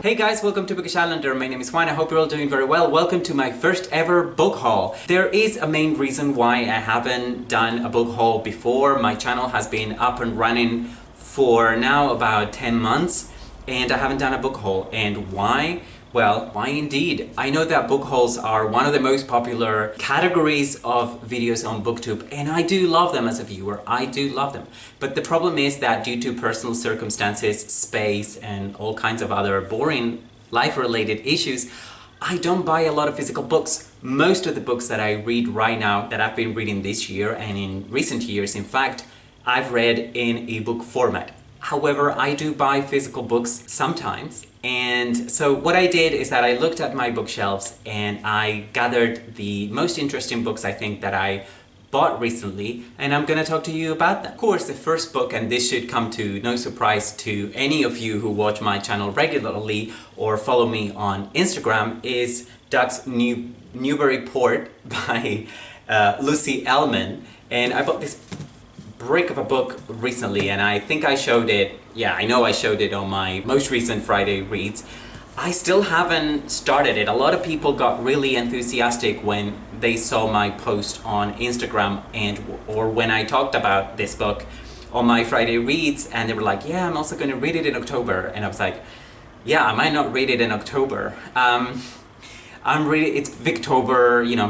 Hey guys, welcome to Bookish Islander. My name is Juan. I hope you're all doing very well. Welcome to my first ever book haul. There is a main reason why I haven't done a book haul before. My channel has been up and running for now about 10 months and I haven't done a book haul. And why? Well, why indeed? I know that book hauls are one of the most popular categories of videos on BookTube, and I do love them as a viewer. I do love them. But the problem is that due to personal circumstances, space, and all kinds of other boring life-related issues, I don't buy a lot of physical books. Most of the books that I read right now, that I've been reading this year and in recent years, in fact, I've read in ebook format. However, I do buy physical books sometimes, and so what I did is that I looked at my bookshelves and I gathered the most interesting books I think that I bought recently, and I'm gonna talk to you about them. Of course, the first book, and this should come to no surprise to any of you who watch my channel regularly or follow me on Instagram, is Duck's Newburyport by Lucy Ellmann. And I bought this brick of a book recently, and I think I showed it, I know I showed it on my most recent Friday reads. I still haven't started it. A lot of people got really enthusiastic when they saw my post on Instagram or when I talked about this book on my Friday reads, and they were like, yeah, I'm also going to read it in October. And I was like, yeah, I might not read it in October. It's Victober, you know,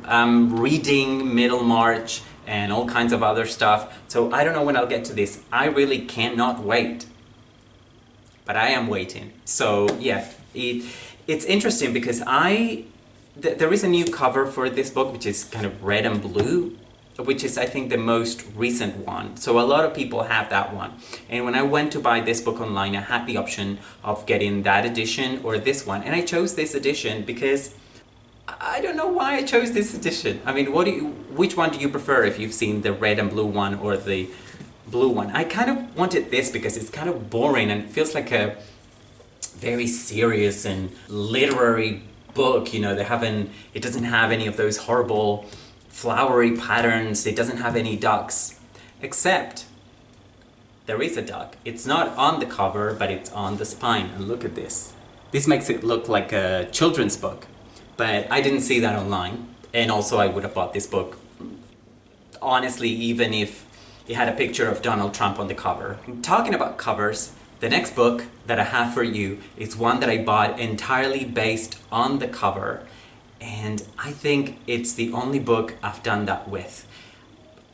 I'm reading middle March and all kinds of other stuff. So I don't know when I'll get to this. I really cannot wait. But I am waiting. So yeah, it's interesting because there is a new cover for this book, which is kind of red and blue, which is I think the most recent one. So a lot of people have that one. And when I went to buy this book online, I had the option of getting that edition or this one. And I chose this edition because I don't know why I chose this edition. I mean, which one do you prefer if you've seen the red and blue one or the blue one? I kind of wanted this because it's kind of boring and it feels like a very serious and literary book. You know, it doesn't have any of those horrible flowery patterns. It doesn't have any ducks, except there is a duck. It's not on the cover, but it's on the spine. And look at this. This makes it look like a children's book. But I didn't see that online, and also I would have bought this book, honestly, even if it had a picture of Donald Trump on the cover. Talking about covers, the next book that I have for you is one that I bought entirely based on the cover, and I think it's the only book I've done that with.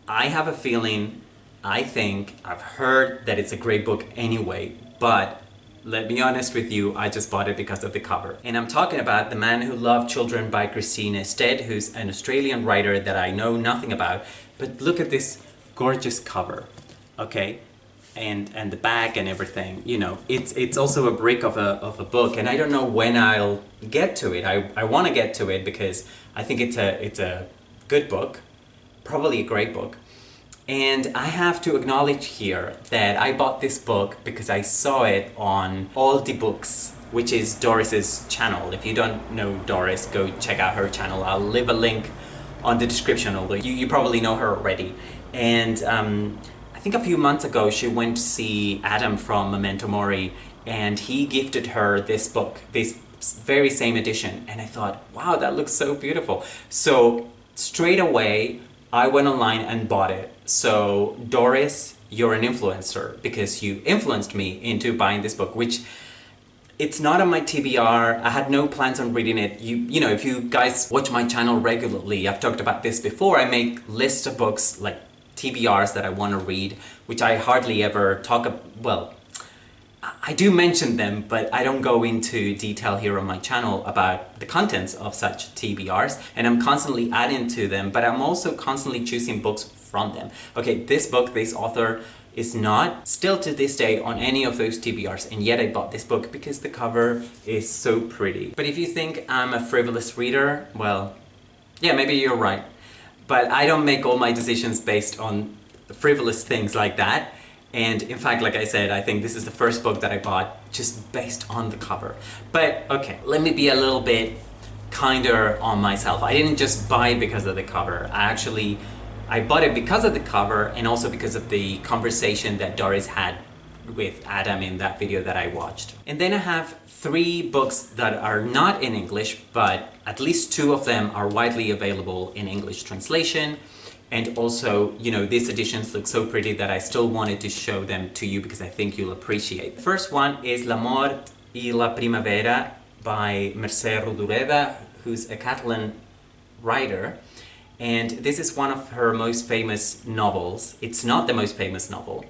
I have a feeling, I've heard that it's a great book anyway, but let me be honest with you, I just bought it because of the cover. And I'm talking about The Man Who Loved Children by Christina Stead, who's an Australian writer that I know nothing about. But look at this gorgeous cover, okay? And the back and everything, you know. It's also a brick of a book, and I don't know when I'll get to it. I want to get to it because I think it's a good book, probably a great book. And I have to acknowledge here that I bought this book because I saw it on All the Books, which is Doris's channel. If you don't know Doris, go check out her channel. I'll leave a link on the description, although you probably know her already. And I think a few months ago she went to see Adam from Memento Mori, and he gifted her this book, this very same edition. And I thought, wow, that looks so beautiful. So straight away, I went online and bought it. So Doris, you're an influencer because you influenced me into buying this book, which it's not on my TBR. I had no plans on reading it. You know, if you guys watch my channel regularly, I've talked about this before. I make lists of books like TBRs that I want to read, which I hardly ever talk about. Well, I do mention them, but I don't go into detail here on my channel about the contents of such TBRs, and I'm constantly adding to them, but I'm also constantly choosing books from them. Okay, this book, this author is not still to this day on any of those TBRs, and yet I bought this book because the cover is so pretty. But if you think I'm a frivolous reader, well, yeah, maybe you're right. But I don't make all my decisions based on frivolous things like that. And in fact, like I said, I think this is the first book that I bought just based on the cover. But okay, let me be a little bit kinder on myself. I didn't just buy it because of the cover. I bought it because of the cover and also because of the conversation that Doris had with Adam in that video that I watched. And then I have 3 books that are not in English, but at least 2 of them are widely available in English translation. And also, you know, these editions look so pretty that I still wanted to show them to you because I think you'll appreciate. The first one is L'amor y la primavera by Mercè Rodoreda, who's a Catalan writer. And this is one of her most famous novels. It's not the most famous novel.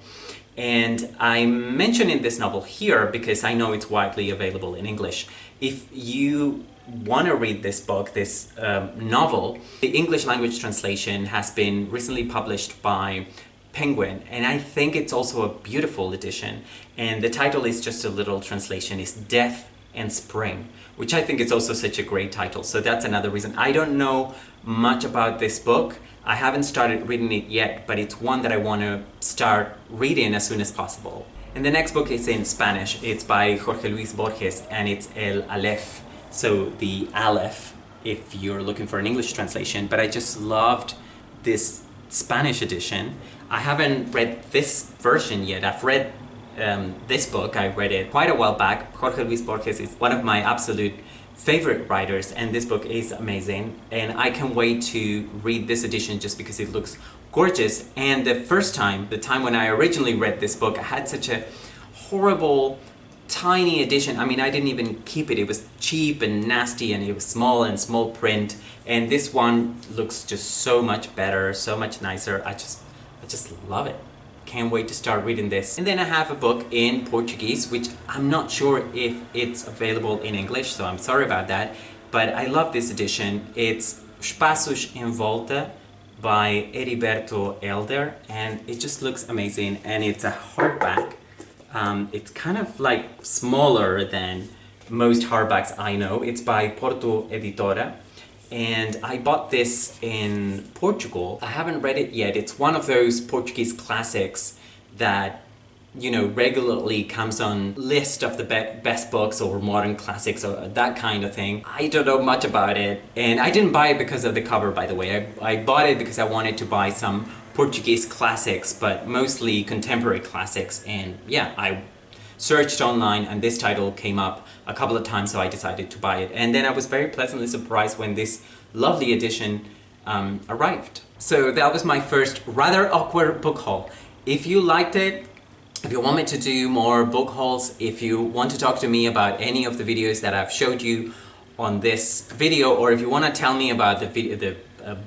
And I'm mentioning this novel here because I know it's widely available in English. If you want to read this book, this novel, the English language translation has been recently published by Penguin, and I think it's also a beautiful edition. And the title is just a little translation, is Death and Spring, which I think is also such a great title. So that's another reason. I don't know much about this book. I haven't started reading it yet, but it's one that I want to start reading as soon as possible. And the next book is in Spanish. It's by Jorge Luis Borges, and it's El Aleph. So the Aleph, if you're looking for an English translation. But I just loved this Spanish edition. I haven't read this version yet. I've read this book. I read it quite a while back. Jorge Luis Borges is one of my absolute favorite writers, and this book is amazing. And I can't wait to read this edition just because it looks gorgeous. And the time when I originally read this book, I had such a horrible tiny edition. I mean, I didn't even keep it. It was cheap and nasty, and it was small and small print. And this one looks just so much better, so much nicer. I just love it. Can't wait to start reading this. And then I have a book in Portuguese, which I'm not sure if it's available in English, so I'm sorry about that. But I love this edition. It's Espaços em Volta by Heriberto Helder, and it just looks amazing. And it's a hardback. It's kind of like smaller than most hardbacks I know. It's by Porto Editora, and I bought this in Portugal. I haven't read it yet. It's one of those Portuguese classics that, you know, regularly comes on list of the best books or modern classics or that kind of thing. I don't know much about it, and I didn't buy it because of the cover, by the way. I bought it because I wanted to buy some Portuguese classics, but mostly contemporary classics. And yeah, I searched online and this title came up a couple of times, so I decided to buy it. And then I was very pleasantly surprised when this lovely edition arrived. So that was my first rather awkward book haul. If you liked it, if you want me to do more book hauls, if you want to talk to me about any of the videos that I've showed you on this video, or if you want to tell me about the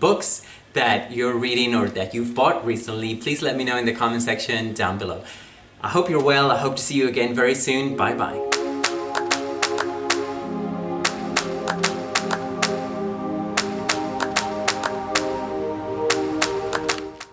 books that you're reading or that you've bought recently, please let me know in the comment section down below. I hope you're well. I hope to see you again very soon. Bye bye.